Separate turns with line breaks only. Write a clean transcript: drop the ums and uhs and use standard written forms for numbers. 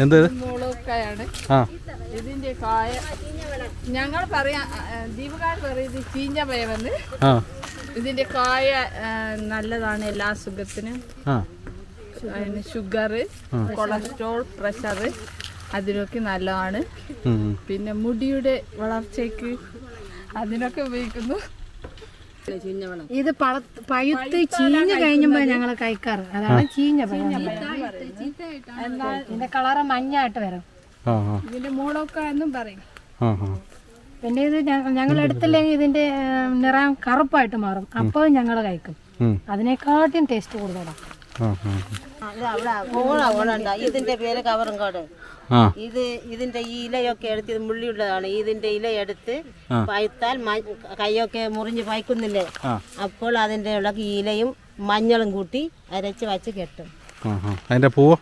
എന്ത്
മുളകായാണ്.
ആ
ഇതിന്റെ കായ ഞങ്ങൾ പറയാ ദീപകാട് പറയുന്നത് ചീഞ്ഞ പയവെന്ന്.
ആ
ഇതിന്റെ കായ നല്ലതാണ് എല്ലാ അസുഖത്തിനും. ഷുഗർ, കൊളസ്ട്രോൾ, പ്രഷർ അതിനൊക്കെ നല്ലതാണ്. പിന്നെ മുടിയുടെ വളർച്ചയ്ക്ക് അതിനൊക്കെ ഉപയോഗിക്കുന്നു.
ഇത് പഴുത്ത് ചീഞ്ഞ് കഴിഞ്ഞപ്പോ ഞങ്ങള് കഴിക്കാറ്. അതാണ് ചീഞ്ഞ പഴം. ഇതിന്റെ കളറ് മഞ്ഞായിട്ട് വരും.
ഇതിന്റെ മൂളൊക്കെ എന്നും പറയും.
പിന്നെ ഇത് ഞങ്ങൾ എടുത്തില്ലെങ്കിൽ ഇതിന്റെ നിറം കറുപ്പായിട്ട് മാറും. അപ്പോൾ ഞങ്ങൾ കഴിക്കും. അതിനെക്കാട്ടും ടേസ്റ്റ് കൂടുതലാണ്.
ഇതിന്റെ പേര് കവറുംകാട്. ഇതിന്റെ ഈ ഇലയൊക്കെ എടുത്ത് ഇത് മുള്ളിയുള്ളതാണ്. ഇതിന്റെ ഇല എടുത്ത് പഴുത്താൽ കൈയൊക്കെ മുറിഞ്ഞ് പയക്കുന്നില്ലേ, അപ്പോൾ അതിന്റെ ഉള്ള ഇലയും മഞ്ഞളും കൂട്ടി അരച്ച് വച്ച് കെട്ടും.
അതിന്റെ പൂവ്